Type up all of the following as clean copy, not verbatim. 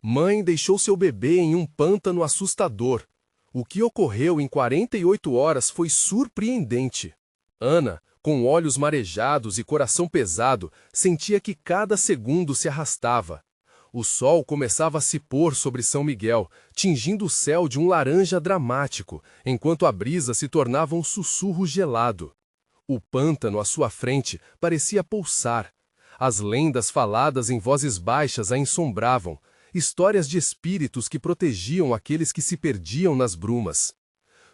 Mãe deixou seu bebê em um pântano assustador. O que ocorreu em 48 horas foi surpreendente. Ana, com olhos marejados e coração pesado, sentia que cada segundo se arrastava. O sol começava a se pôr sobre São Miguel, tingindo o céu de um laranja dramático, enquanto a brisa se tornava um sussurro gelado. O pântano à sua frente parecia pulsar. As lendas faladas em vozes baixas a ensombravam, histórias de espíritos que protegiam aqueles que se perdiam nas brumas.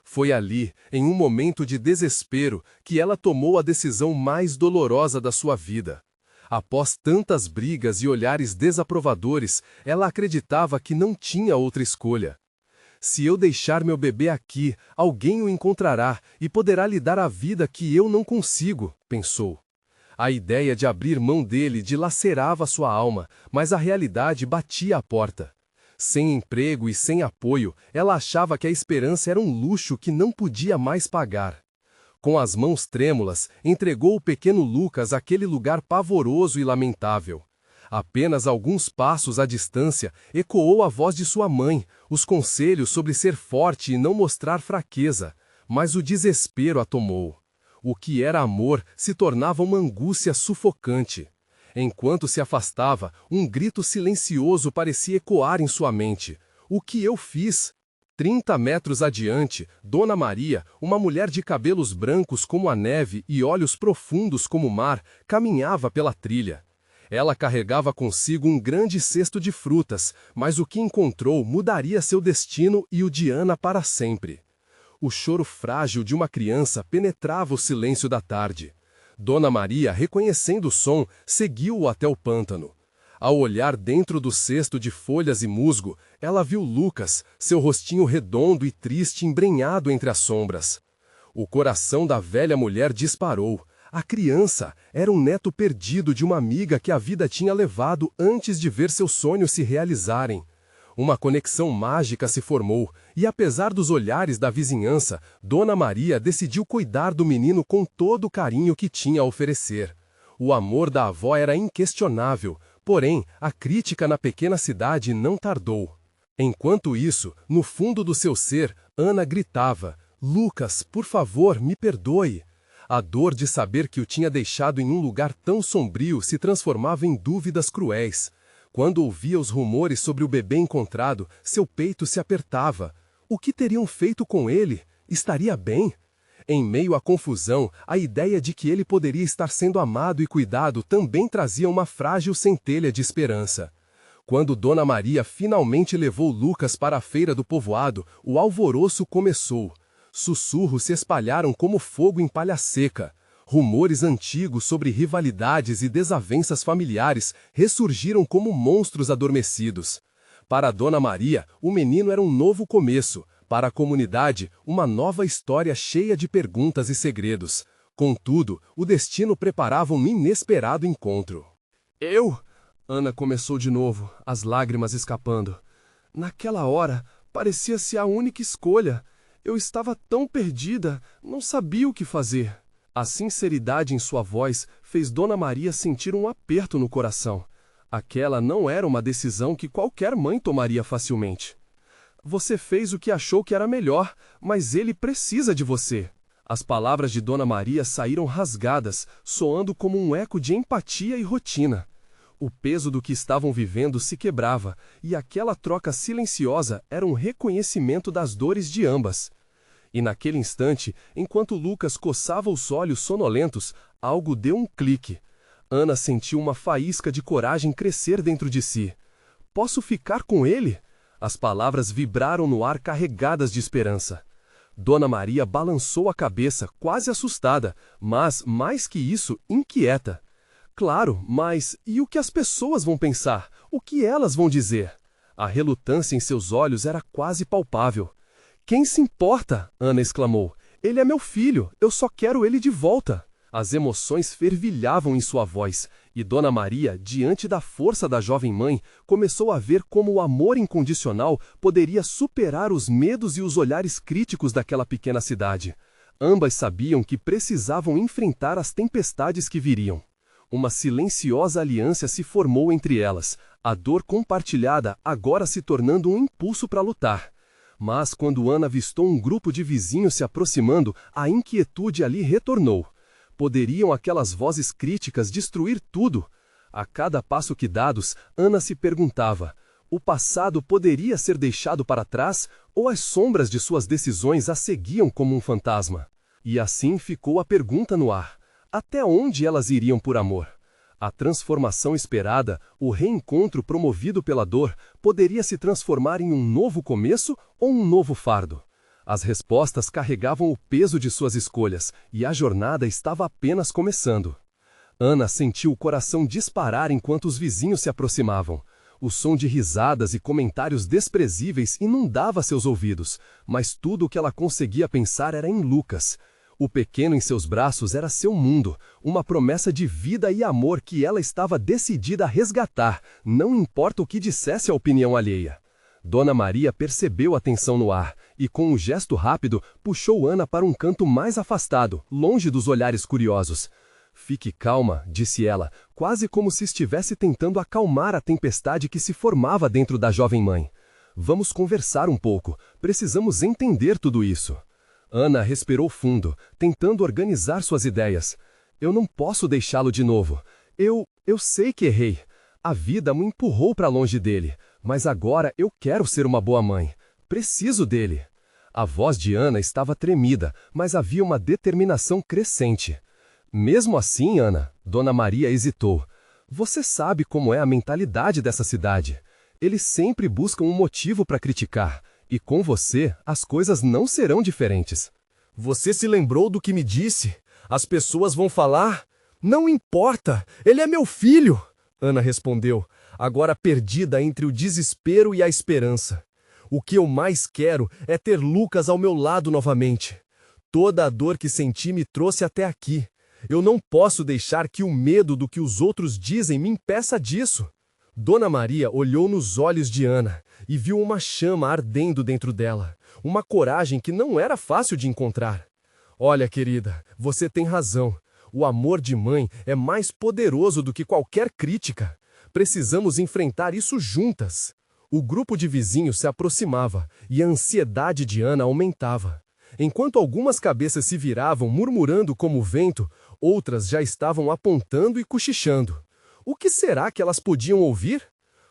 Foi ali, em um momento de desespero, que ela tomou a decisão mais dolorosa da sua vida. Após tantas brigas e olhares desaprovadores, ela acreditava que não tinha outra escolha. Se eu deixar meu bebê aqui, alguém o encontrará e poderá lhe dar a vida que eu não consigo, pensou. A ideia de abrir mão dele dilacerava sua alma, mas a realidade batia à porta. Sem emprego e sem apoio, ela achava que a esperança era um luxo que não podia mais pagar. Com as mãos trêmulas, entregou o pequeno Lucas àquele lugar pavoroso e lamentável. Apenas alguns passos à distância, ecoou a voz de sua mãe, os conselhos sobre ser forte e não mostrar fraqueza, mas o desespero a tomou. O que era amor se tornava uma angústia sufocante. Enquanto se afastava, um grito silencioso parecia ecoar em sua mente. O que eu fiz? 30 metros adiante, Dona Maria, uma mulher de cabelos brancos como a neve e olhos profundos como o mar, caminhava pela trilha. Ela carregava consigo um grande cesto de frutas, mas o que encontrou mudaria seu destino e o de Ana para sempre. O choro frágil de uma criança penetrava o silêncio da tarde. Dona Maria, reconhecendo o som, seguiu-o até o pântano. Ao olhar dentro do cesto de folhas e musgo, ela viu Lucas, seu rostinho redondo e triste embrenhado entre as sombras. O coração da velha mulher disparou. A criança era um neto perdido de uma amiga que a vida tinha levado antes de ver seus sonhos se realizarem. Uma conexão mágica se formou, e apesar dos olhares da vizinhança, Dona Maria decidiu cuidar do menino com todo o carinho que tinha a oferecer. O amor da avó era inquestionável, porém, a crítica na pequena cidade não tardou. Enquanto isso, no fundo do seu ser, Ana gritava: "Lucas, por favor, me perdoe." A dor de saber que o tinha deixado em um lugar tão sombrio se transformava em dúvidas cruéis. Quando ouvia os rumores sobre o bebê encontrado, seu peito se apertava. O que teriam feito com ele? Estaria bem? Em meio à confusão, a ideia de que ele poderia estar sendo amado e cuidado também trazia uma frágil centelha de esperança. Quando Dona Maria finalmente levou Lucas para a feira do povoado, o alvoroço começou. Sussurros se espalharam como fogo em palha seca. Rumores antigos sobre rivalidades e desavenças familiares ressurgiram como monstros adormecidos. Para Dona Maria, o menino era um novo começo. Para a comunidade, uma nova história cheia de perguntas e segredos. Contudo, o destino preparava um inesperado encontro. Ana começou de novo, as lágrimas escapando. Naquela hora, parecia-se a única escolha. Eu estava tão perdida, não sabia o que fazer. A sinceridade em sua voz fez Dona Maria sentir um aperto no coração. Aquela não era uma decisão que qualquer mãe tomaria facilmente. Você fez o que achou que era melhor, mas ele precisa de você. As palavras de Dona Maria saíram rasgadas, soando como um eco de empatia e rotina. O peso do que estavam vivendo se quebrava, e aquela troca silenciosa era um reconhecimento das dores de ambas. E naquele instante, enquanto Lucas coçava os olhos sonolentos, algo deu um clique. Ana sentiu uma faísca de coragem crescer dentro de si. "Posso ficar com ele?" As palavras vibraram no ar carregadas de esperança. Dona Maria balançou a cabeça, quase assustada, mas, mais que isso, inquieta. "Claro, mas e o que as pessoas vão pensar? O que elas vão dizer?" A relutância em seus olhos era quase palpável. "Quem se importa?" Ana exclamou. "Ele é meu filho, eu só quero ele de volta." As emoções fervilhavam em sua voz, e Dona Maria, diante da força da jovem mãe, começou a ver como o amor incondicional poderia superar os medos e os olhares críticos daquela pequena cidade. Ambas sabiam que precisavam enfrentar as tempestades que viriam. Uma silenciosa aliança se formou entre elas, a dor compartilhada agora se tornando um impulso para lutar. Mas quando Ana avistou um grupo de vizinhos se aproximando, a inquietude ali retornou. Poderiam aquelas vozes críticas destruir tudo? A cada passo que dados, Ana se perguntava: o passado poderia ser deixado para trás ou as sombras de suas decisões a seguiam como um fantasma? E assim ficou a pergunta no ar: até onde elas iriam por amor? A transformação esperada, o reencontro promovido pela dor, poderia se transformar em um novo começo ou um novo fardo? As respostas carregavam o peso de suas escolhas, e a jornada estava apenas começando. Ana sentiu o coração disparar enquanto os vizinhos se aproximavam. O som de risadas e comentários desprezíveis inundava seus ouvidos, mas tudo o que ela conseguia pensar era em Lucas. O pequeno em seus braços era seu mundo, uma promessa de vida e amor que ela estava decidida a resgatar, não importa o que dissesse a opinião alheia. Dona Maria percebeu a tensão no ar e, com um gesto rápido, puxou Ana para um canto mais afastado, longe dos olhares curiosos. Fique calma, disse ela, quase como se estivesse tentando acalmar a tempestade que se formava dentro da jovem mãe. Vamos conversar um pouco, precisamos entender tudo isso. Ana respirou fundo, tentando organizar suas ideias. Eu não posso deixá-lo de novo. Eu sei que errei. A vida me empurrou para longe dele, mas agora eu quero ser uma boa mãe. Preciso dele. A voz de Ana estava tremida, mas havia uma determinação crescente. Mesmo assim, Ana, Dona Maria hesitou. Você sabe como é a mentalidade dessa cidade. Eles sempre buscam um motivo para criticar. E com você, as coisas não serão diferentes. Você se lembrou do que me disse? As pessoas vão falar? Não importa, ele é meu filho, Ana respondeu, agora perdida entre o desespero e a esperança. O que eu mais quero é ter Lucas ao meu lado novamente. Toda a dor que senti me trouxe até aqui. Eu não posso deixar que o medo do que os outros dizem me impeça disso. Dona Maria olhou nos olhos de Ana e viu uma chama ardendo dentro dela, uma coragem que não era fácil de encontrar. Olha, querida, você tem razão. O amor de mãe é mais poderoso do que qualquer crítica. Precisamos enfrentar isso juntas. O grupo de vizinhos se aproximava e a ansiedade de Ana aumentava. Enquanto algumas cabeças se viravam murmurando como o vento, outras já estavam apontando e cochichando. O que será que elas podiam ouvir?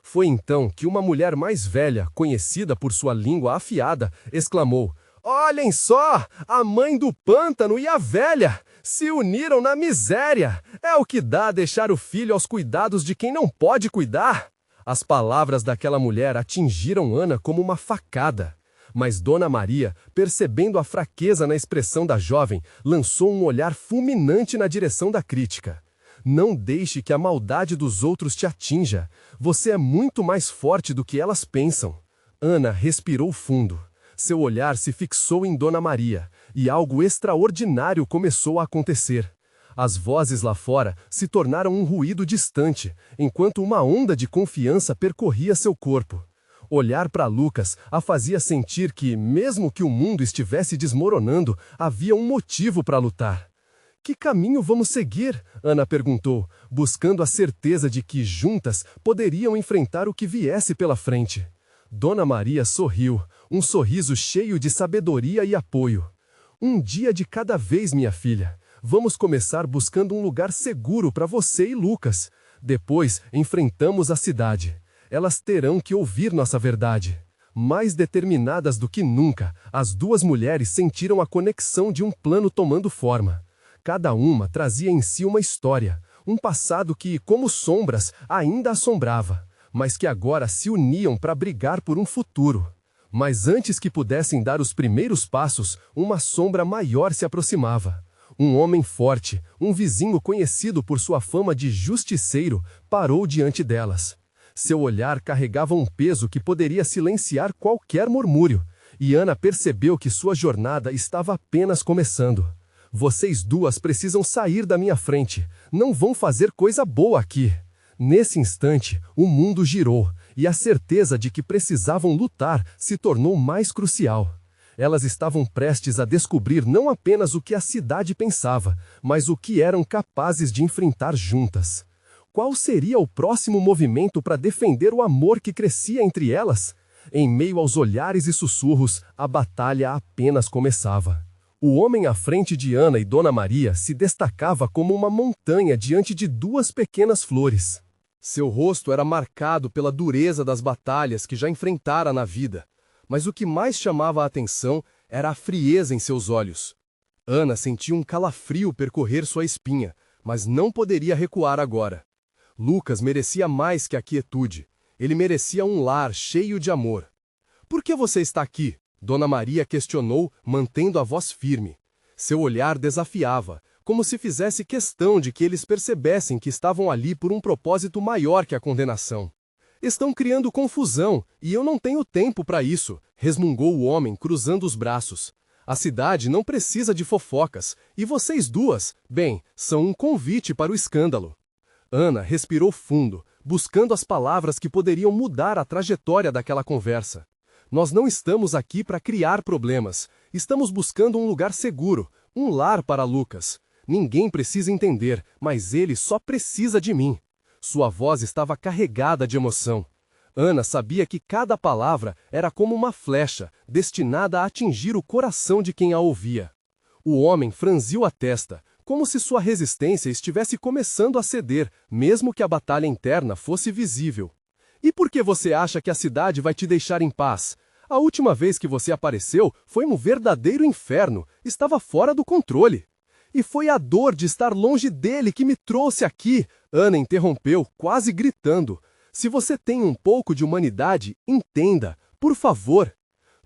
Foi então que uma mulher mais velha, conhecida por sua língua afiada, exclamou: "Olhem só! A mãe do pântano e a velha se uniram na miséria! É o que dá deixar o filho aos cuidados de quem não pode cuidar!" As palavras daquela mulher atingiram Ana como uma facada. Mas Dona Maria, percebendo a fraqueza na expressão da jovem, lançou um olhar fulminante na direção da crítica. Não deixe que a maldade dos outros te atinja. Você é muito mais forte do que elas pensam. Ana respirou fundo. Seu olhar se fixou em Dona Maria, e algo extraordinário começou a acontecer. As vozes lá fora se tornaram um ruído distante, enquanto uma onda de confiança percorria seu corpo. Olhar para Lucas a fazia sentir que, mesmo que o mundo estivesse desmoronando, havia um motivo para lutar. Que caminho vamos seguir? Ana perguntou, buscando a certeza de que, juntas, poderiam enfrentar o que viesse pela frente. Dona Maria sorriu, um sorriso cheio de sabedoria e apoio. Um dia de cada vez, minha filha. Vamos começar buscando um lugar seguro para você e Lucas. Depois, enfrentamos a cidade. Elas terão que ouvir nossa verdade. Mais determinadas do que nunca, as duas mulheres sentiram a conexão de um plano tomando forma. Cada uma trazia em si uma história, um passado que, como sombras, ainda assombrava, mas que agora se uniam para brigar por um futuro. Mas antes que pudessem dar os primeiros passos, uma sombra maior se aproximava. Um homem forte, um vizinho conhecido por sua fama de justiceiro, parou diante delas. Seu olhar carregava um peso que poderia silenciar qualquer murmúrio, e Ana percebeu que sua jornada estava apenas começando. Vocês duas precisam sair da minha frente. Não vão fazer coisa boa aqui. Nesse instante, o mundo girou, e a certeza de que precisavam lutar se tornou mais crucial. Elas estavam prestes a descobrir não apenas o que a cidade pensava, mas o que eram capazes de enfrentar juntas. Qual seria o próximo movimento para defender o amor que crescia entre elas? Em meio aos olhares e sussurros, a batalha apenas começava. O homem à frente de Ana e Dona Maria se destacava como uma montanha diante de duas pequenas flores. Seu rosto era marcado pela dureza das batalhas que já enfrentara na vida, mas o que mais chamava a atenção era a frieza em seus olhos. Ana sentia um calafrio percorrer sua espinha, mas não poderia recuar agora. Lucas merecia mais que a quietude. Ele merecia um lar cheio de amor. "Por que você está aqui?" Dona Maria questionou, mantendo a voz firme. Seu olhar desafiava, como se fizesse questão de que eles percebessem que estavam ali por um propósito maior que a condenação. "Estão criando confusão, e eu não tenho tempo para isso", resmungou o homem, cruzando os braços. "A cidade não precisa de fofocas, e vocês duas, bem, são um convite para o escândalo." Ana respirou fundo, buscando as palavras que poderiam mudar a trajetória daquela conversa. "Nós não estamos aqui para criar problemas. Estamos buscando um lugar seguro, um lar para Lucas. Ninguém precisa entender, mas ele só precisa de mim." Sua voz estava carregada de emoção. Ana sabia que cada palavra era como uma flecha, destinada a atingir o coração de quem a ouvia. O homem franziu a testa, como se sua resistência estivesse começando a ceder, mesmo que a batalha interna fosse visível. "E por que você acha que a cidade vai te deixar em paz? A última vez que você apareceu foi um verdadeiro inferno, estava fora do controle. E foi a dor de estar longe dele que me trouxe aqui." Ana interrompeu, quase gritando. "Se você tem um pouco de humanidade, entenda, por favor."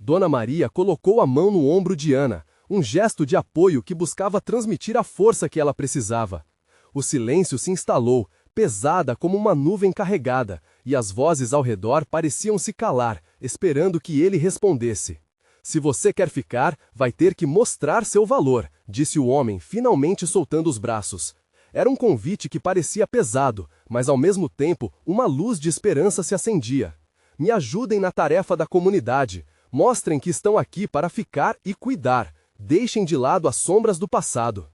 Dona Maria colocou a mão no ombro de Ana, um gesto de apoio que buscava transmitir a força que ela precisava. O silêncio se instalou, pesada como uma nuvem carregada, e as vozes ao redor pareciam se calar, esperando que ele respondesse. "Se você quer ficar, vai ter que mostrar seu valor", disse o homem, finalmente soltando os braços. Era um convite que parecia pesado, mas ao mesmo tempo uma luz de esperança se acendia. "Me ajudem na tarefa da comunidade. Mostrem que estão aqui para ficar e cuidar. Deixem de lado as sombras do passado."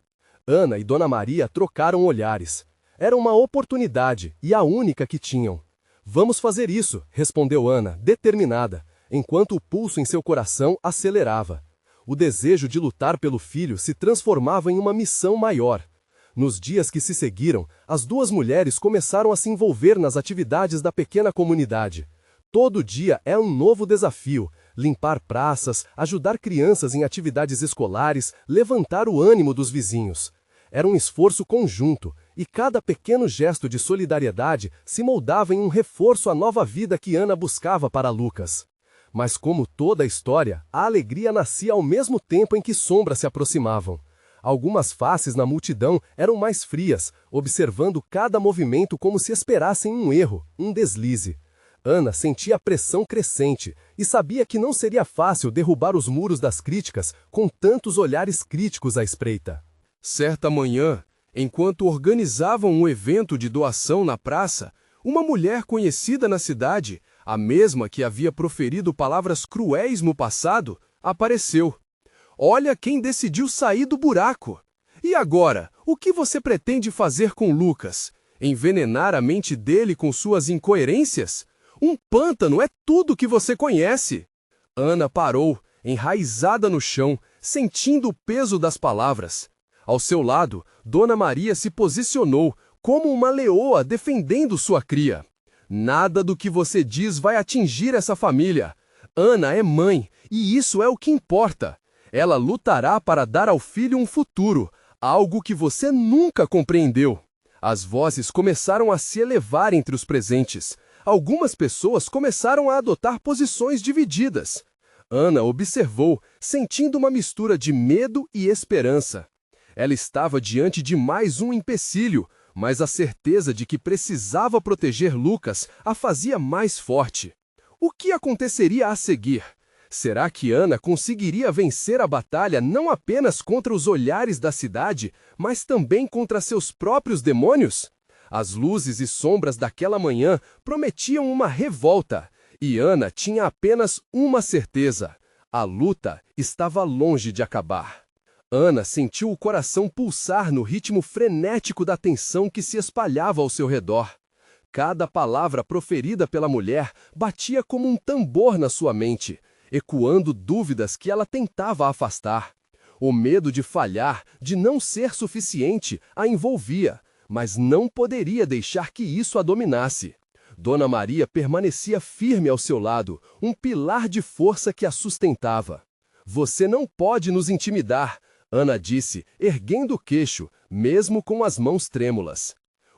Ana e Dona Maria trocaram olhares. Era uma oportunidade, e a única que tinham. "Vamos fazer isso", respondeu Ana, determinada, enquanto o pulso em seu coração acelerava. O desejo de lutar pelo filho se transformava em uma missão maior. Nos dias que se seguiram, as duas mulheres começaram a se envolver nas atividades da pequena comunidade. Todo dia é um novo desafio: limpar praças, ajudar crianças em atividades escolares, levantar o ânimo dos vizinhos. Era um esforço conjunto, e cada pequeno gesto de solidariedade se moldava em um reforço à nova vida que Ana buscava para Lucas. Mas como toda a história, a alegria nascia ao mesmo tempo em que sombras se aproximavam. Algumas faces na multidão eram mais frias, observando cada movimento como se esperassem um erro, um deslize. Ana sentia a pressão crescente e sabia que não seria fácil derrubar os muros das críticas com tantos olhares críticos à espreita. Certa manhã, enquanto organizavam um evento de doação na praça, uma mulher conhecida na cidade, a mesma que havia proferido palavras cruéis no passado, apareceu. "Olha quem decidiu sair do buraco! E agora, o que você pretende fazer com Lucas? Envenenar a mente dele com suas incoerências? Um pântano é tudo que você conhece." Ana parou, enraizada no chão, sentindo o peso das palavras. Ao seu lado, Dona Maria se posicionou, como uma leoa defendendo sua cria. "Nada do que você diz vai atingir essa família. Ana é mãe, e isso é o que importa. Ela lutará para dar ao filho um futuro, algo que você nunca compreendeu." As vozes começaram a se elevar entre os presentes. Algumas pessoas começaram a adotar posições divididas. Ana observou, sentindo uma mistura de medo e esperança. Ela estava diante de mais um empecilho, mas a certeza de que precisava proteger Lucas a fazia mais forte. O que aconteceria a seguir? Será que Ana conseguiria vencer a batalha não apenas contra os olhares da cidade, mas também contra seus próprios demônios? As luzes e sombras daquela manhã prometiam uma revolta, e Ana tinha apenas uma certeza: A luta estava longe de acabar. Ana sentiu o coração pulsar no ritmo frenético da tensão que se espalhava ao seu redor. Cada palavra proferida pela mulher batia como um tambor na sua mente, ecoando dúvidas que ela tentava afastar. O medo de falhar, de não ser suficiente, a envolvia, mas não poderia deixar que isso a dominasse. Dona Maria permanecia firme ao seu lado, um pilar de força que a sustentava. "Você não pode nos intimidar", Ana disse, erguendo o queixo, mesmo com as mãos trêmulas.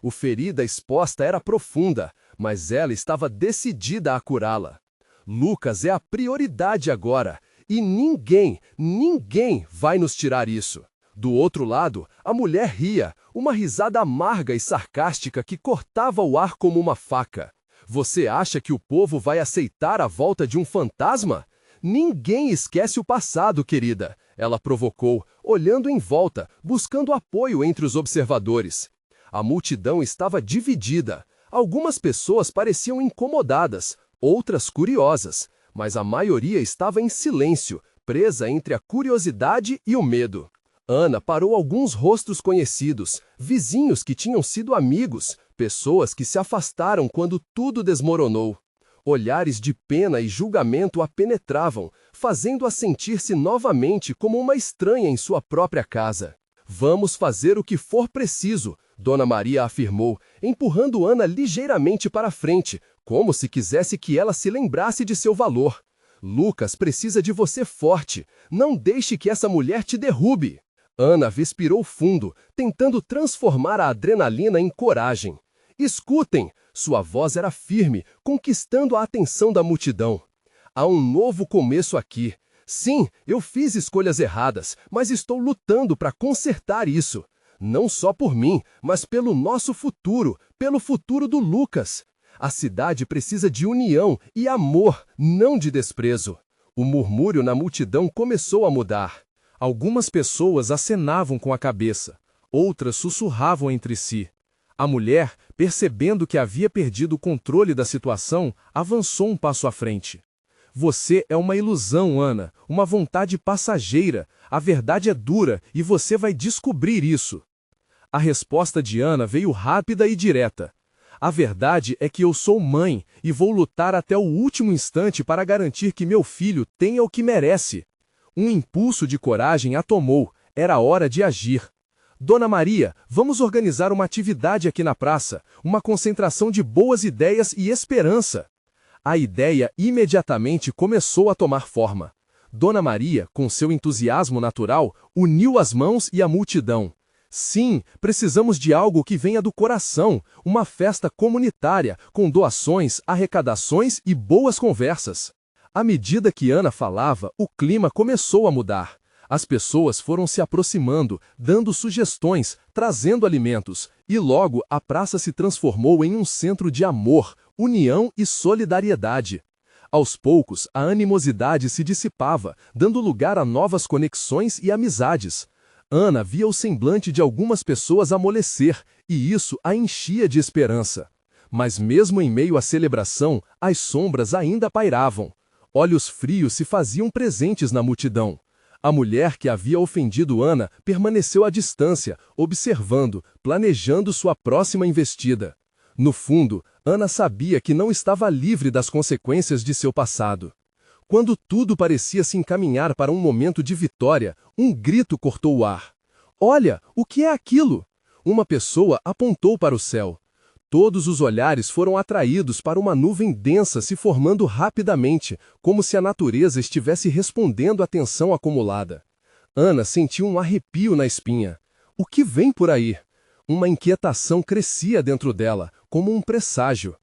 A ferida exposta era profunda, mas ela estava decidida a curá-la. Lucas é a prioridade agora, e ninguém vai nos tirar isso. Do outro lado, a mulher ria, uma risada amarga e sarcástica que cortava o ar como uma faca. "Você acha que o povo vai aceitar a volta de um fantasma? Ninguém esquece o passado, querida", ela provocou, olhando em volta, buscando apoio entre os observadores. A multidão estava dividida. Algumas pessoas pareciam incomodadas, outras curiosas, mas a maioria estava em silêncio, presa entre a curiosidade e o medo. Ana parou alguns rostos conhecidos, vizinhos que tinham sido amigos, pessoas que se afastaram quando tudo desmoronou. Olhares de pena e julgamento a penetravam, fazendo-a sentir-se novamente como uma estranha em sua própria casa. "Vamos fazer o que for preciso", Dona Maria afirmou, empurrando Ana ligeiramente para frente, como se quisesse que ela se lembrasse de seu valor. "Lucas precisa de você forte. Não deixe que essa mulher te derrube." Ana respirou fundo, tentando transformar a adrenalina em coragem. "Escutem!" Sua voz era firme, conquistando a atenção da multidão. "Há um novo começo aqui. Sim, eu fiz escolhas erradas, mas estou lutando para consertar isso. Não só por mim, mas pelo nosso futuro, pelo futuro do Lucas. A cidade precisa de união e amor, não de desprezo." O murmúrio na multidão começou a mudar. Algumas pessoas acenavam com a cabeça, outras sussurravam entre si. A mulher, percebendo que havia perdido o controle da situação, avançou um passo à frente. "Você é uma ilusão, Ana, uma vontade passageira. A verdade é dura e você vai descobrir isso." A resposta de Ana veio rápida e direta. "A verdade é que eu sou mãe e vou lutar até o último instante para garantir que meu filho tenha o que merece." Um impulso de coragem a tomou. Era hora de agir. "Dona Maria, vamos organizar uma atividade aqui na praça, uma concentração de boas ideias e esperança." A ideia imediatamente começou a tomar forma. Dona Maria, com seu entusiasmo natural, uniu as mãos e a multidão. "Sim, precisamos de algo que venha do coração, uma festa comunitária, com doações, arrecadações e boas conversas." À medida que Ana falava, o clima começou a mudar. As pessoas foram se aproximando, dando sugestões, trazendo alimentos, e logo a praça se transformou em um centro de amor, união e solidariedade. Aos poucos, a animosidade se dissipava, dando lugar a novas conexões e amizades. Ana via o semblante de algumas pessoas amolecer, e isso a enchia de esperança. Mas mesmo em meio à celebração, as sombras ainda pairavam. Olhos frios se faziam presentes na multidão. A mulher que havia ofendido Ana permaneceu à distância, observando, planejando sua próxima investida. No fundo, Ana sabia que não estava livre das consequências de seu passado. Quando tudo parecia se encaminhar para um momento de vitória, um grito cortou o ar. "Olha, o que é aquilo?" Uma pessoa apontou para o céu. Todos os olhares foram atraídos para uma nuvem densa se formando rapidamente, como se a natureza estivesse respondendo à tensão acumulada. Ana sentiu um arrepio na espinha. O que vem por aí? Uma inquietação crescia dentro dela, como um presságio.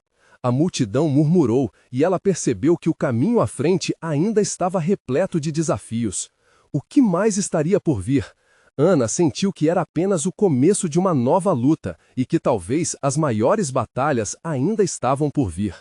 A multidão murmurou e ela percebeu que o caminho à frente ainda estava repleto de desafios. O que mais estaria por vir? Ana sentiu que era apenas o começo de uma nova luta e que talvez as maiores batalhas ainda estavam por vir.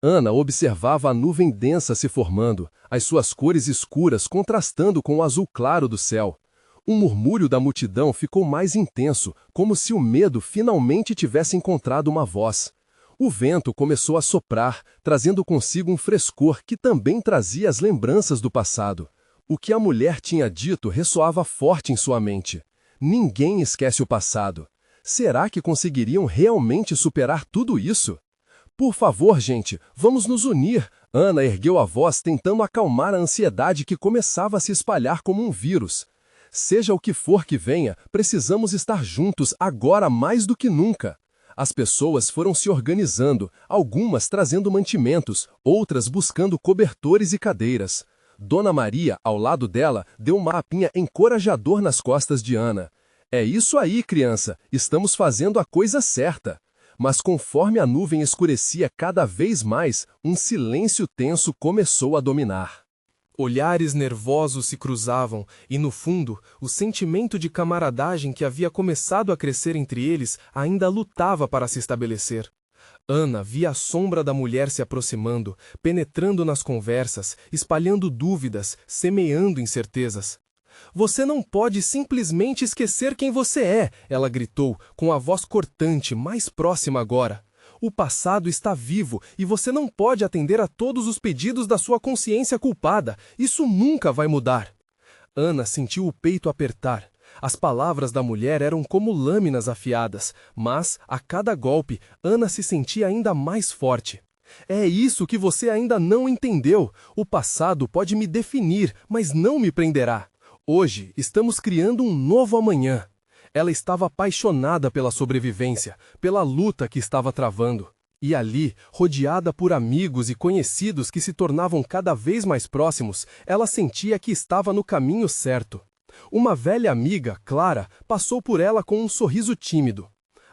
Ana observava a nuvem densa se formando, as suas cores escuras contrastando com o azul claro do céu. O murmúrio da multidão ficou mais intenso, como se o medo finalmente tivesse encontrado uma voz. O vento começou a soprar, trazendo consigo um frescor que também trazia as lembranças do passado. O que a mulher tinha dito ressoava forte em sua mente. Ninguém esquece o passado. Será que conseguiriam realmente superar tudo isso? Por favor, gente, vamos nos unir. Ana ergueu a voz tentando acalmar a ansiedade que começava a se espalhar como um vírus. Seja o que for que venha, precisamos estar juntos agora mais do que nunca. As pessoas foram se organizando, algumas trazendo mantimentos, outras buscando cobertores e cadeiras. Dona Maria, ao lado dela, deu um mapinha encorajador nas costas de Ana. É isso aí, criança, estamos fazendo a coisa certa. Mas conforme a nuvem escurecia cada vez mais, um silêncio tenso começou a dominar. Olhares nervosos se cruzavam e, no fundo, o sentimento de camaradagem que havia começado a crescer entre eles ainda lutava para se estabelecer. Ana via a sombra da mulher se aproximando, penetrando nas conversas, espalhando dúvidas, semeando incertezas. "Você não pode simplesmente esquecer quem você é", ela gritou, com a voz cortante, mais próxima agora. "O passado está vivo e você não pode atender a todos os pedidos da sua consciência culpada. Isso nunca vai mudar." Ana sentiu o peito apertar. As palavras da mulher eram como lâminas afiadas, mas, a cada golpe, Ana se sentia ainda mais forte. "É isso que você ainda não entendeu. O passado pode me definir, mas não me prenderá. Hoje, estamos criando um novo amanhã." Ela estava apaixonada pela sobrevivência, pela luta que estava travando. E ali, rodeada por amigos e conhecidos que se tornavam cada vez mais próximos, ela sentia que estava no caminho certo. Uma velha amiga, Clara, passou por ela com um sorriso tímido.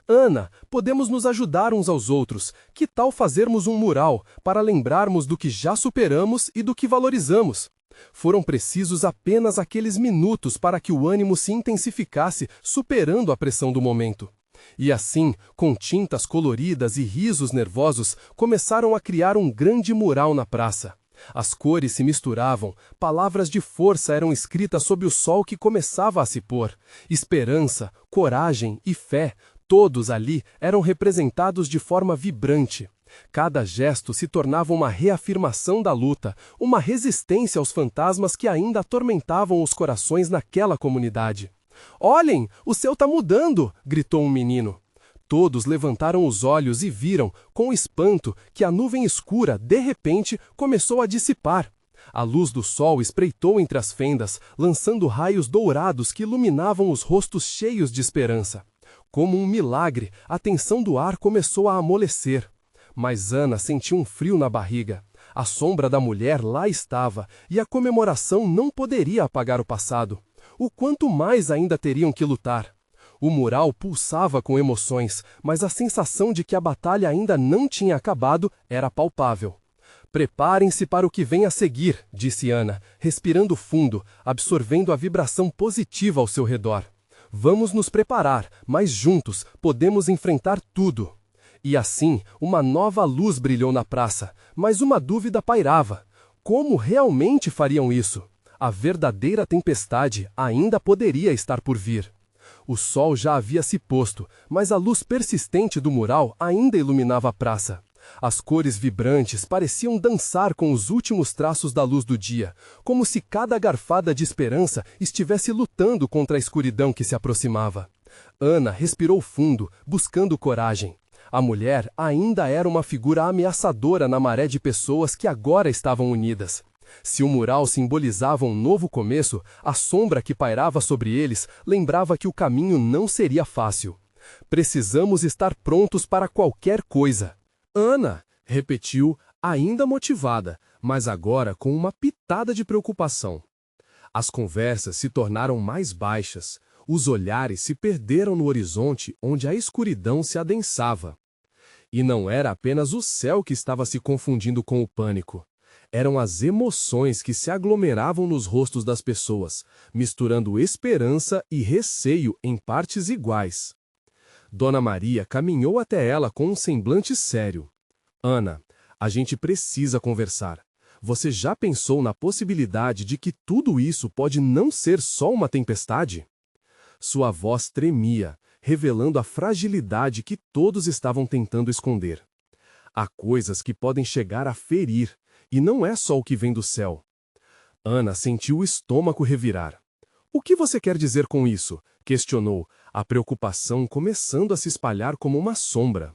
"Ana, podemos nos ajudar uns aos outros. Que tal fazermos um mural para lembrarmos do que já superamos e do que valorizamos?" Foram precisos apenas aqueles minutos para que o ânimo se intensificasse, superando a pressão do momento. E assim, com tintas coloridas e risos nervosos, começaram a criar um grande mural na praça. As cores se misturavam, palavras de força eram escritas sob o sol que começava a se pôr. Esperança, coragem e fé, todos ali eram representados de forma vibrante. Cada gesto se tornava uma reafirmação da luta, uma resistência aos fantasmas que ainda atormentavam os corações naquela comunidade. "Olhem, o céu está mudando!" gritou um menino. Todos levantaram os olhos e viram, com espanto, que a nuvem escura, de repente, começou a dissipar. A luz do sol espreitou entre as fendas, lançando raios dourados que iluminavam os rostos cheios de esperança. Como um milagre, a tensão do ar começou a amolecer. Mas Ana sentiu um frio na barriga. A sombra da mulher lá estava, e a comemoração não poderia apagar o passado. O quanto mais ainda teriam que lutar. O mural pulsava com emoções, mas a sensação de que a batalha ainda não tinha acabado era palpável. "Preparem-se para o que vem a seguir", disse Ana, respirando fundo, absorvendo a vibração positiva ao seu redor. "Vamos nos preparar, mas juntos podemos enfrentar tudo." E assim, uma nova luz brilhou na praça, mas uma dúvida pairava. Como realmente fariam isso? A verdadeira tempestade ainda poderia estar por vir. O sol já havia se posto, mas a luz persistente do mural ainda iluminava a praça. As cores vibrantes pareciam dançar com os últimos traços da luz do dia, como se cada garfada de esperança estivesse lutando contra a escuridão que se aproximava. Ana respirou fundo, buscando coragem. A mulher ainda era uma figura ameaçadora na maré de pessoas que agora estavam unidas. Se o mural simbolizava um novo começo, a sombra que pairava sobre eles lembrava que o caminho não seria fácil. "Precisamos estar prontos para qualquer coisa." "Ana", repetiu, ainda motivada, mas agora com uma pitada de preocupação. As conversas se tornaram mais baixas. Os olhares se perderam no horizonte onde a escuridão se adensava. E não era apenas o céu que estava se confundindo com o pânico. Eram as emoções que se aglomeravam nos rostos das pessoas, misturando esperança e receio em partes iguais. Dona Maria caminhou até ela com um semblante sério. "Ana, a gente precisa conversar. Você já pensou na possibilidade de que tudo isso pode não ser só uma tempestade?" Sua voz tremia, revelando a fragilidade que todos estavam tentando esconder. Há coisas que podem chegar a ferir, e não é só o que vem do céu. Ana sentiu o estômago revirar. O que você quer dizer com isso? Questionou, a preocupação começando a se espalhar como uma sombra.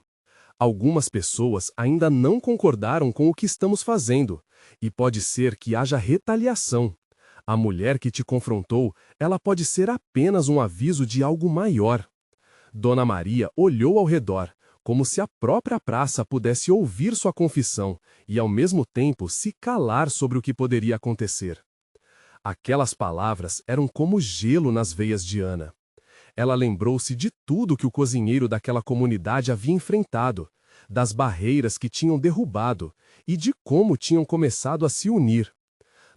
Algumas pessoas ainda não concordaram com o que estamos fazendo, e pode ser que haja retaliação. A mulher que te confrontou, ela pode ser apenas um aviso de algo maior. Dona Maria olhou ao redor, como se a própria praça pudesse ouvir sua confissão e, ao mesmo tempo, se calar sobre o que poderia acontecer. Aquelas palavras eram como gelo nas veias de Ana. Ela lembrou-se de tudo que o cozinheiro daquela comunidade havia enfrentado, das barreiras que tinham derrubado e de como tinham começado a se unir.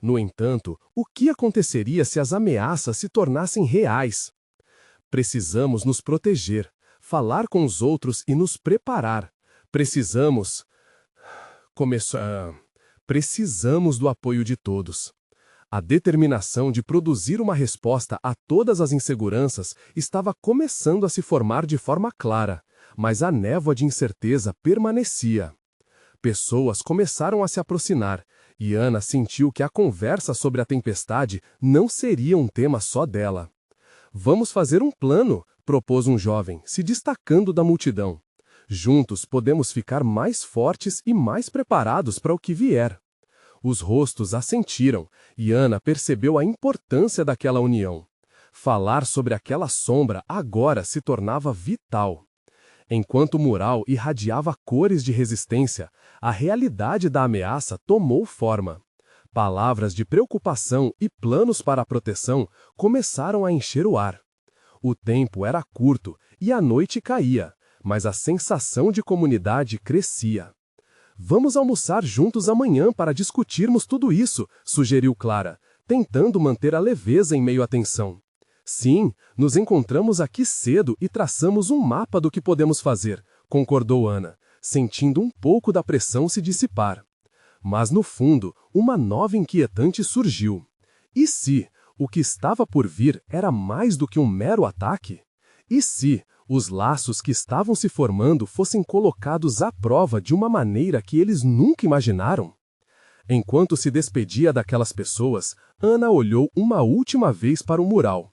No entanto, o que aconteceria se as ameaças se tornassem reais? Precisamos nos proteger, falar com os outros e nos preparar. Precisamos do apoio de todos. A determinação de produzir uma resposta a todas as inseguranças estava começando a se formar de forma clara, mas a névoa de incerteza permanecia. Pessoas começaram a se aproximar, e Ana sentiu que a conversa sobre a tempestade não seria um tema só dela. Vamos fazer um plano, propôs um jovem, se destacando da multidão. Juntos podemos ficar mais fortes e mais preparados para o que vier. Os rostos assentiram, e Ana percebeu a importância daquela união. Falar sobre aquela sombra agora se tornava vital. Enquanto o mural irradiava cores de resistência, a realidade da ameaça tomou forma. Palavras de preocupação e planos para a proteção começaram a encher o ar. O tempo era curto e a noite caía, mas a sensação de comunidade crescia. Vamos almoçar juntos amanhã para discutirmos tudo isso, sugeriu Clara, tentando manter a leveza em meio à tensão. Sim, nos encontramos aqui cedo e traçamos um mapa do que podemos fazer, concordou Ana, sentindo um pouco da pressão se dissipar. Mas no fundo, uma nova inquietante surgiu. E se o que estava por vir era mais do que um mero ataque? E se os laços que estavam se formando fossem colocados à prova de uma maneira que eles nunca imaginaram? Enquanto se despedia daquelas pessoas, Ana olhou uma última vez para o mural.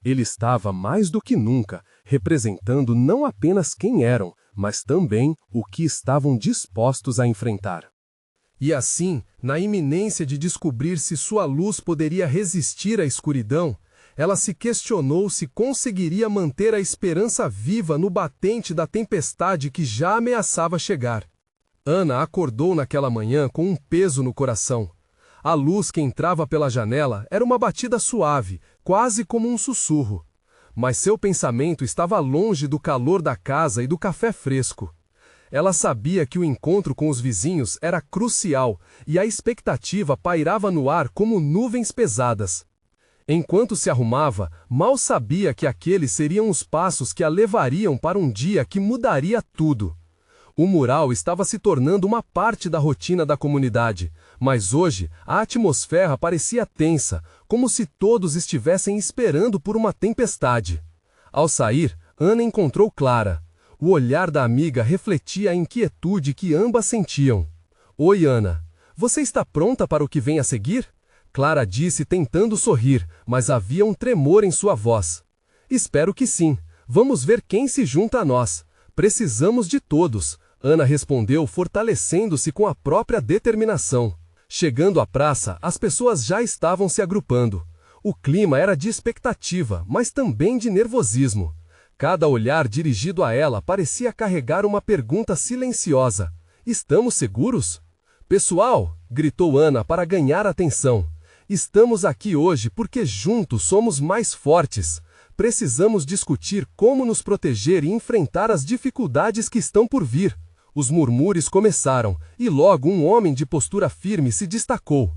Ele estava mais do que nunca, representando não apenas quem eram, mas também o que estavam dispostos a enfrentar. E assim, na iminência de descobrir se sua luz poderia resistir à escuridão, ela se questionou se conseguiria manter a esperança viva no batente da tempestade que já ameaçava chegar. Ana acordou naquela manhã com um peso no coração. A luz que entrava pela janela era uma batida suave, quase como um sussurro. Mas seu pensamento estava longe do calor da casa e do café fresco. Ela sabia que o encontro com os vizinhos era crucial e a expectativa pairava no ar como nuvens pesadas. Enquanto se arrumava, mal sabia que aqueles seriam os passos que a levariam para um dia que mudaria tudo. O mural estava se tornando uma parte da rotina da comunidade, mas hoje a atmosfera parecia tensa, como se todos estivessem esperando por uma tempestade. Ao sair, Ana encontrou Clara. O olhar da amiga refletia a inquietude que ambas sentiam. Oi, Ana. Você está pronta para o que vem a seguir? Clara disse tentando sorrir, mas havia um tremor em sua voz. Espero que sim. Vamos ver quem se junta a nós. Precisamos de todos. Ana respondeu, fortalecendo-se com a própria determinação. Chegando à praça, as pessoas já estavam se agrupando. O clima era de expectativa, mas também de nervosismo. Cada olhar dirigido a ela parecia carregar uma pergunta silenciosa. Estamos seguros? Pessoal, gritou Ana para ganhar atenção. Estamos aqui hoje porque juntos somos mais fortes. Precisamos discutir como nos proteger e enfrentar as dificuldades que estão por vir. Os murmúrios começaram, e logo um homem de postura firme se destacou.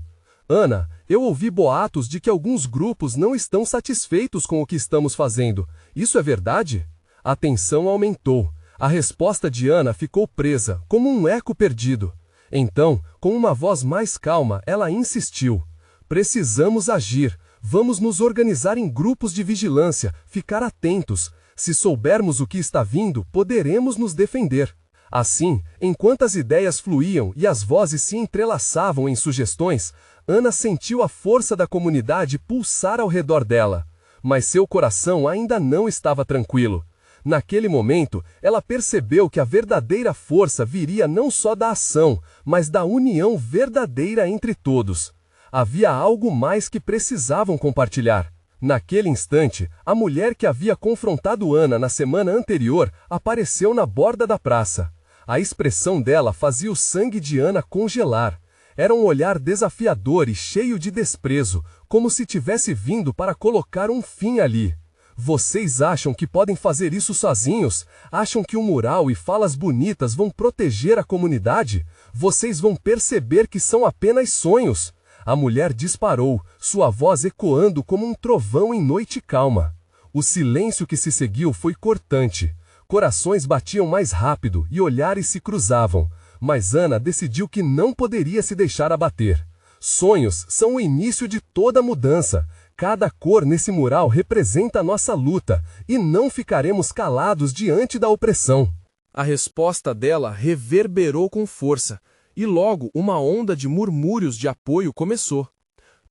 Ana, eu ouvi boatos de que alguns grupos não estão satisfeitos com o que estamos fazendo. Isso é verdade? A tensão aumentou. A resposta de Ana ficou presa, como um eco perdido. Então, com uma voz mais calma, ela insistiu. Precisamos agir. Vamos nos organizar em grupos de vigilância, ficar atentos. Se soubermos o que está vindo, poderemos nos defender. Assim, enquanto as ideias fluíam e as vozes se entrelaçavam em sugestões, Ana sentiu a força da comunidade pulsar ao redor dela. Mas seu coração ainda não estava tranquilo. Naquele momento, ela percebeu que a verdadeira força viria não só da ação, mas da união verdadeira entre todos. Havia algo mais que precisavam compartilhar. Naquele instante, a mulher que havia confrontado Ana na semana anterior apareceu na borda da praça. A expressão dela fazia o sangue de Ana congelar. Era um olhar desafiador e cheio de desprezo, como se tivesse vindo para colocar um fim ali. Vocês acham que podem fazer isso sozinhos? Acham que um mural e falas bonitas vão proteger a comunidade? Vocês vão perceber que são apenas sonhos. A mulher disparou, sua voz ecoando como um trovão em noite calma. O silêncio que se seguiu foi cortante. Corações batiam mais rápido e olhares se cruzavam. Mas Ana decidiu que não poderia se deixar abater. Sonhos são o início de toda mudança. Cada cor nesse mural representa a nossa luta, e não ficaremos calados diante da opressão. A resposta dela reverberou com força, e logo uma onda de murmúrios de apoio começou.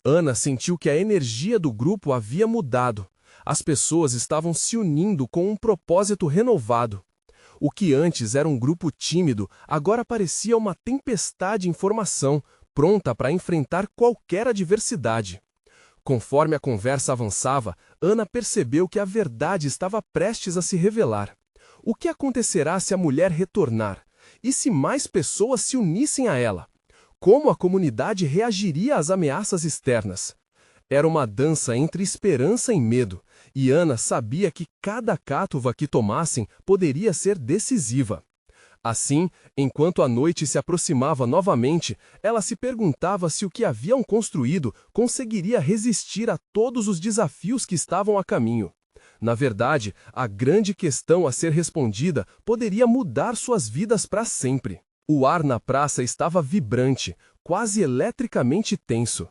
Ana sentiu que a energia do grupo havia mudado. As pessoas estavam se unindo com um propósito renovado. O que antes era um grupo tímido, agora parecia uma tempestade em formação, pronta para enfrentar qualquer adversidade. Conforme a conversa avançava, Ana percebeu que a verdade estava prestes a se revelar. O que acontecerá se a mulher retornar? E se mais pessoas se unissem a ela? Como a comunidade reagiria às ameaças externas? Era uma dança entre esperança e medo, e Ana sabia que cada cátuva que tomassem poderia ser decisiva. Assim, enquanto a noite se aproximava novamente, ela se perguntava se o que haviam construído conseguiria resistir a todos os desafios que estavam a caminho. Na verdade, a grande questão a ser respondida poderia mudar suas vidas para sempre. O ar na praça estava vibrante, quase eletricamente tenso.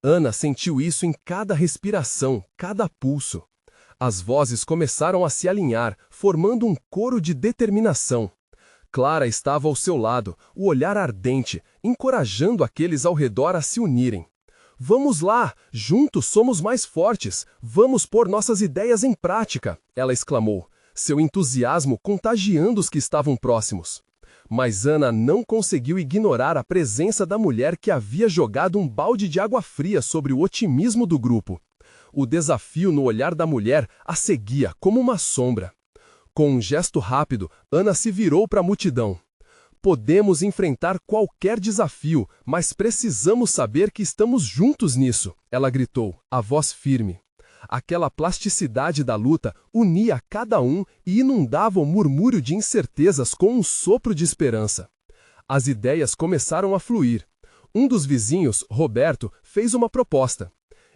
Ana sentiu isso em cada respiração, cada pulso. As vozes começaram a se alinhar, formando um coro de determinação. Clara estava ao seu lado, o olhar ardente, encorajando aqueles ao redor a se unirem. Vamos lá, juntos somos mais fortes, vamos pôr nossas ideias em prática, ela exclamou, seu entusiasmo contagiando os que estavam próximos. Mas Ana não conseguiu ignorar a presença da mulher que havia jogado um balde de água fria sobre o otimismo do grupo. O desafio no olhar da mulher a seguia como uma sombra. Com um gesto rápido, Ana se virou para a multidão. Podemos enfrentar qualquer desafio, mas precisamos saber que estamos juntos nisso, ela gritou, a voz firme. Aquela plasticidade da luta unia cada um e inundava o murmúrio de incertezas com um sopro de esperança. As ideias começaram a fluir. Um dos vizinhos, Roberto, fez uma proposta.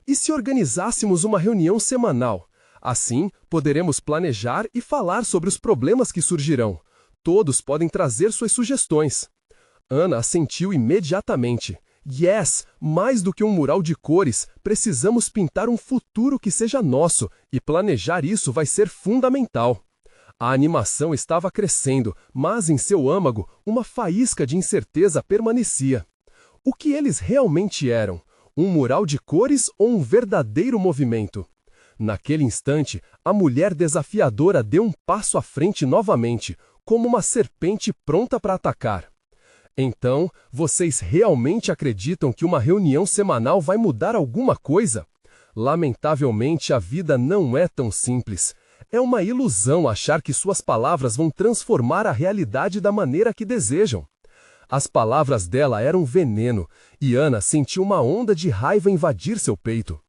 E se organizássemos uma reunião semanal? Assim, poderemos planejar e falar sobre os problemas que surgirão. Todos podem trazer suas sugestões. Ana assentiu imediatamente. Yes, mais do que um mural de cores, precisamos pintar um futuro que seja nosso, e planejar isso vai ser fundamental. A animação estava crescendo, mas em seu âmago, uma faísca de incerteza permanecia. O que eles realmente eram? Um mural de cores ou um verdadeiro movimento? Naquele instante, a mulher desafiadora deu um passo à frente novamente, como uma serpente pronta para atacar. Então, vocês realmente acreditam que uma reunião semanal vai mudar alguma coisa? Lamentavelmente, a vida não é tão simples. É uma ilusão achar que suas palavras vão transformar a realidade da maneira que desejam. As palavras dela eram veneno, e Ana sentiu uma onda de raiva invadir seu peito.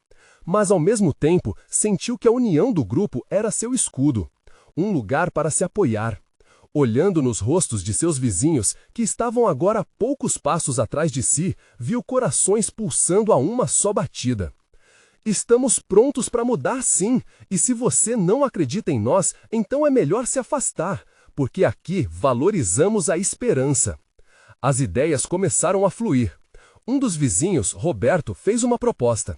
Mas, ao mesmo tempo, sentiu que a união do grupo era seu escudo, um lugar para se apoiar. Olhando nos rostos de seus vizinhos, que estavam agora a poucos passos atrás de si, viu corações pulsando a uma só batida. Estamos prontos para mudar, sim, e se você não acredita em nós, então é melhor se afastar, porque aqui valorizamos a esperança. As ideias começaram a fluir. Um dos vizinhos, Roberto, fez uma proposta.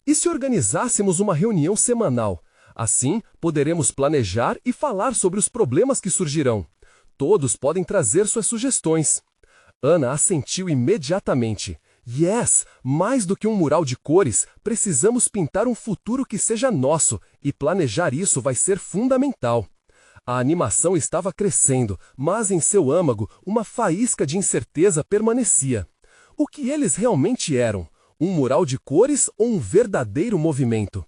E se organizássemos uma reunião semanal? Assim, poderemos planejar e falar sobre os problemas que surgirão. todos podem trazer suas sugestões. Ana assentiu imediatamente. Yes, mais do que um mural de cores, precisamos pintar um futuro que seja nosso, e planejar isso vai ser fundamental. A animação estava crescendo, mas em seu âmago uma faísca de incerteza permanecia. O que eles realmente eram? Um mural de cores ou um verdadeiro movimento?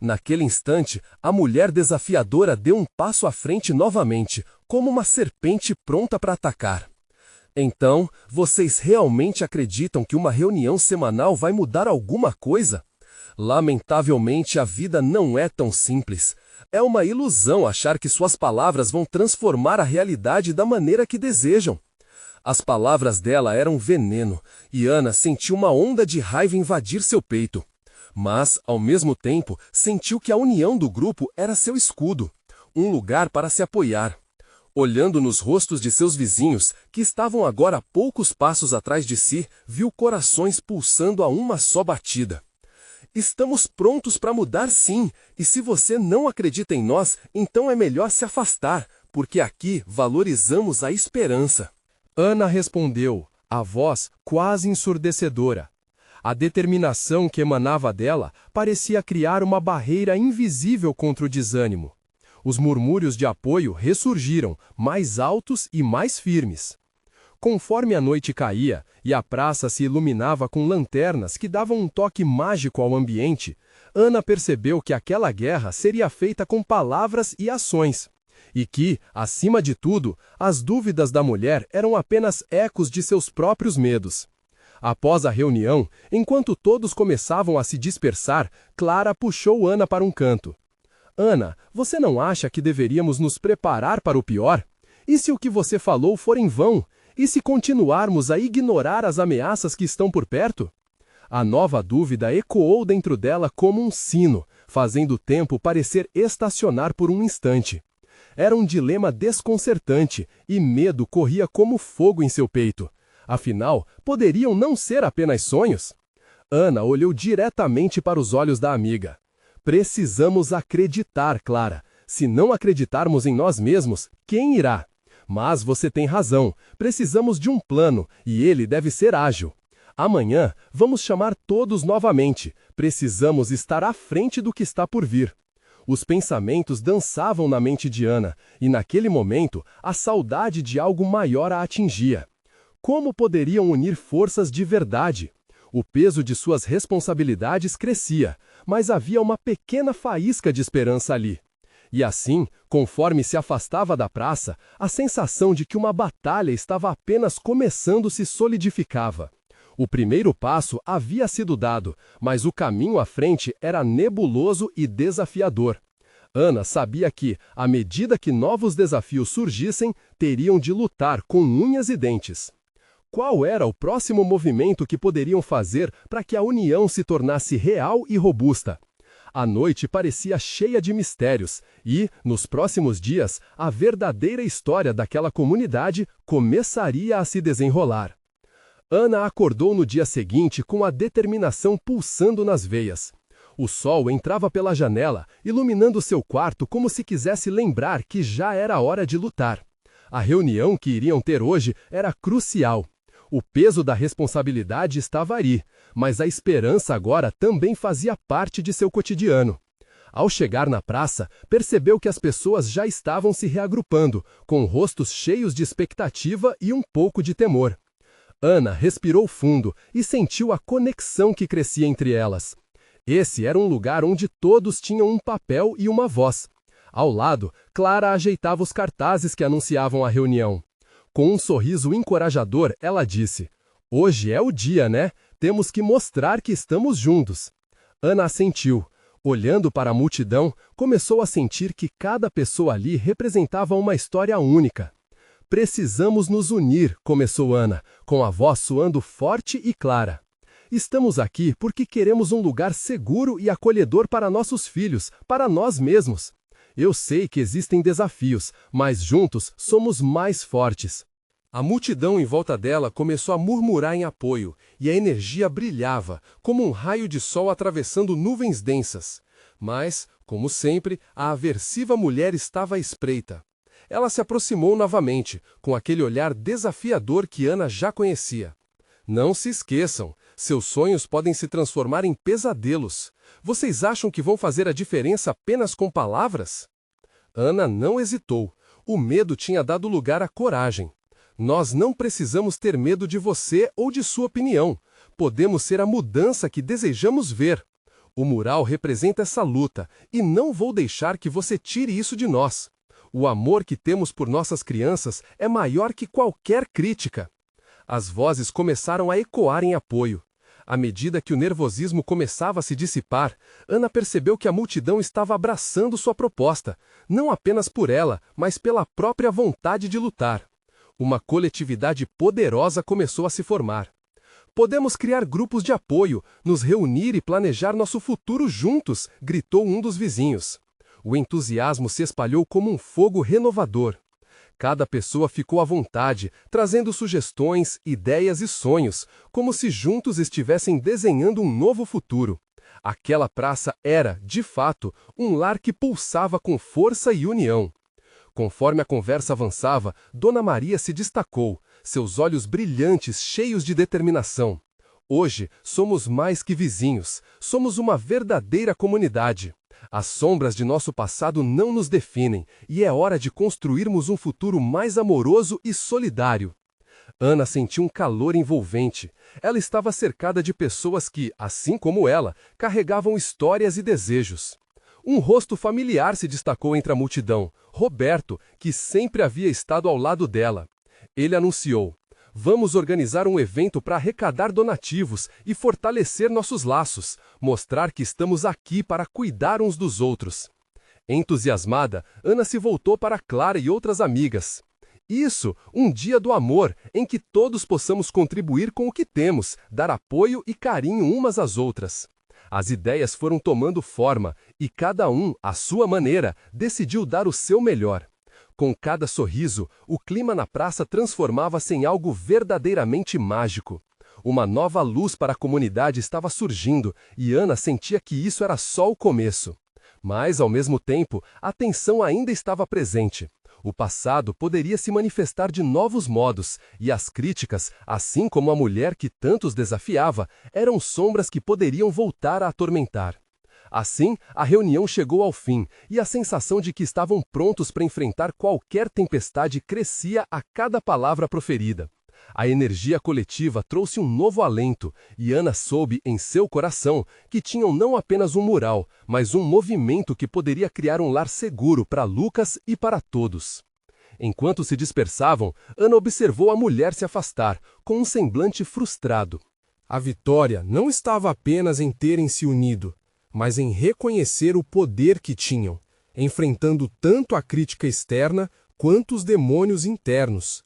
Naquele instante, a mulher desafiadora deu um passo à frente novamente, como uma serpente pronta para atacar. Então, vocês realmente acreditam que uma reunião semanal vai mudar alguma coisa? Lamentavelmente, a vida não é tão simples. É uma ilusão achar que suas palavras vão transformar a realidade da maneira que desejam. As palavras dela eram veneno, e Ana sentiu uma onda de raiva invadir seu peito. Mas, ao mesmo tempo, sentiu que a união do grupo era seu escudo, um lugar para se apoiar. Olhando nos rostos de seus vizinhos, que estavam agora a poucos passos atrás de si, viu corações pulsando a uma só batida. Estamos prontos para mudar sim, e se você não acredita em nós, então é melhor se afastar, porque aqui valorizamos a esperança. Ana respondeu, a voz quase ensurdecedora. A determinação que emanava dela parecia criar uma barreira invisível contra o desânimo. Os murmúrios de apoio ressurgiram, mais altos e mais firmes. Conforme a noite caía e a praça se iluminava com lanternas que davam um toque mágico ao ambiente, Ana percebeu que aquela guerra seria feita com palavras e ações, e que, acima de tudo, as dúvidas da mulher eram apenas ecos de seus próprios medos. Após a reunião, enquanto todos começavam a se dispersar, Clara puxou Ana para um canto. Ana, você não acha que deveríamos nos preparar para o pior? E se o que você falou for em vão? E se continuarmos a ignorar as ameaças que estão por perto? A nova dúvida ecoou dentro dela como um sino, fazendo o tempo parecer estacionar por um instante. Era um dilema desconcertante e medo corria como fogo em seu peito. Afinal, poderiam não ser apenas sonhos? Ana olhou diretamente para os olhos da amiga. Precisamos acreditar, Clara. Se não acreditarmos em nós mesmos, quem irá? Mas você tem razão, precisamos de um plano, e ele deve ser ágil. Amanhã, vamos chamar todos novamente. Precisamos estar à frente do que está por vir. Os pensamentos dançavam na mente de Ana, e naquele momento, a saudade de algo maior a atingia. Como poderiam unir forças de verdade? O peso de suas responsabilidades crescia, mas havia uma pequena faísca de esperança ali. E assim, conforme se afastava da praça, a sensação de que uma batalha estava apenas começando se solidificava. O primeiro passo havia sido dado, mas o caminho à frente era nebuloso e desafiador. Ana sabia que, à medida que novos desafios surgissem, teriam de lutar com unhas e dentes. Qual era o próximo movimento que poderiam fazer para que a união se tornasse real e robusta? A noite parecia cheia de mistérios e, nos próximos dias, a verdadeira história daquela comunidade começaria a se desenrolar. Ana acordou no dia seguinte com a determinação pulsando nas veias. O sol entrava pela janela, iluminando seu quarto como se quisesse lembrar que já era hora de lutar. A reunião que iriam ter hoje era crucial. O peso da responsabilidade estava ali, mas a esperança agora também fazia parte de seu cotidiano. Ao chegar na praça, percebeu que as pessoas já estavam se reagrupando, com rostos cheios de expectativa e um pouco de temor. Ana respirou fundo e sentiu a conexão que crescia entre elas. Esse era um lugar onde todos tinham um papel e uma voz. Ao lado, Clara ajeitava os cartazes que anunciavam a reunião. Com um sorriso encorajador, ela disse: "Hoje é o dia, né? Temos que mostrar que estamos juntos." Ana assentiu. Olhando para a multidão, começou a sentir que cada pessoa ali representava uma história única. "Precisamos nos unir", começou Ana, com a voz soando forte e clara. "Estamos aqui porque queremos um lugar seguro e acolhedor para nossos filhos, para nós mesmos. Eu sei que existem desafios, mas juntos somos mais fortes." A multidão em volta dela começou a murmurar em apoio, e a energia brilhava, como um raio de sol atravessando nuvens densas. Mas, como sempre, a aversiva mulher estava à espreita. Ela se aproximou novamente, com aquele olhar desafiador que Ana já conhecia. Não se esqueçam, seus sonhos podem se transformar em pesadelos. Vocês acham que vão fazer a diferença apenas com palavras? Ana não hesitou. O medo tinha dado lugar à coragem. Nós não precisamos ter medo de você ou de sua opinião. Podemos ser a mudança que desejamos ver. O mural representa essa luta, e não vou deixar que você tire isso de nós. O amor que temos por nossas crianças é maior que qualquer crítica. As vozes começaram a ecoar em apoio. À medida que o nervosismo começava a se dissipar, Ana percebeu que a multidão estava abraçando sua proposta, não apenas por ela, mas pela própria vontade de lutar. Uma coletividade poderosa começou a se formar. Podemos criar grupos de apoio, nos reunir e planejar nosso futuro juntos, gritou um dos vizinhos. O entusiasmo se espalhou como um fogo renovador. Cada pessoa ficou à vontade, trazendo sugestões, ideias e sonhos, como se juntos estivessem desenhando um novo futuro. Aquela praça era, de fato, um lar que pulsava com força e união. Conforme a conversa avançava, Dona Maria se destacou, seus olhos brilhantes, cheios de determinação. Hoje, somos mais que vizinhos, somos uma verdadeira comunidade. As sombras de nosso passado não nos definem, e é hora de construirmos um futuro mais amoroso e solidário. Ana sentiu um calor envolvente. Ela estava cercada de pessoas que, assim como ela, carregavam histórias e desejos. Um rosto familiar se destacou entre a multidão, Roberto, que sempre havia estado ao lado dela. Ele anunciou: "Vamos organizar um evento para arrecadar donativos e fortalecer nossos laços, mostrar que estamos aqui para cuidar uns dos outros." Entusiasmada, Ana se voltou para Clara e outras amigas. "Isso, um dia do amor, em que todos possamos contribuir com o que temos, dar apoio e carinho umas às outras." As ideias foram tomando forma e cada um, à sua maneira, decidiu dar o seu melhor. Com cada sorriso, o clima na praça transformava-se em algo verdadeiramente mágico. Uma nova luz para a comunidade estava surgindo e Ana sentia que isso era só o começo. Mas, ao mesmo tempo, a tensão ainda estava presente. O passado poderia se manifestar de novos modos, e as críticas, assim como a mulher que tantos desafiava, eram sombras que poderiam voltar a atormentar. Assim, a reunião chegou ao fim, e a sensação de que estavam prontos para enfrentar qualquer tempestade crescia a cada palavra proferida. A energia coletiva trouxe um novo alento, e Ana soube em seu coração que tinham não apenas um mural, mas um movimento que poderia criar um lar seguro para Lucas e para todos. Enquanto se dispersavam, Ana observou a mulher se afastar, com um semblante frustrado. A vitória não estava apenas em terem se unido, mas em reconhecer o poder que tinham, enfrentando tanto a crítica externa quanto os demônios internos.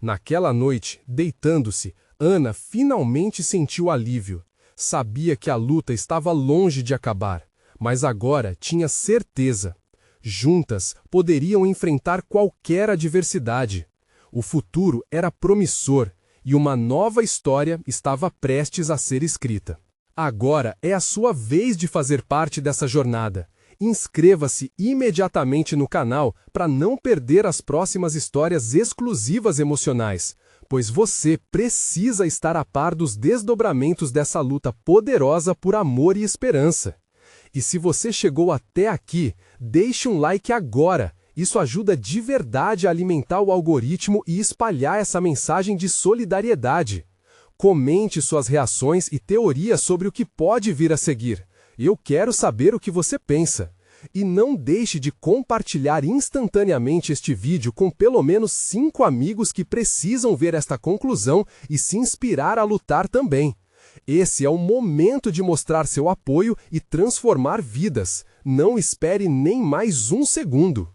Naquela noite, deitando-se, Ana finalmente sentiu alívio. Sabia que a luta estava longe de acabar, mas agora tinha certeza. Juntas, poderiam enfrentar qualquer adversidade. O futuro era promissor e uma nova história estava prestes a ser escrita. Agora é a sua vez de fazer parte dessa jornada. Inscreva-se imediatamente no canal para não perder as próximas histórias exclusivas emocionais, pois você precisa estar a par dos desdobramentos dessa luta poderosa por amor e esperança. E se você chegou até aqui, deixe um like agora. Isso ajuda de verdade a alimentar o algoritmo e espalhar essa mensagem de solidariedade. Comente suas reações e teorias sobre o que pode vir a seguir. Eu quero saber o que você pensa. E não deixe de compartilhar instantaneamente este vídeo com pelo menos 5 amigos que precisam ver esta conclusão e se inspirar a lutar também. Esse é o momento de mostrar seu apoio e transformar vidas. Não espere nem mais um segundo.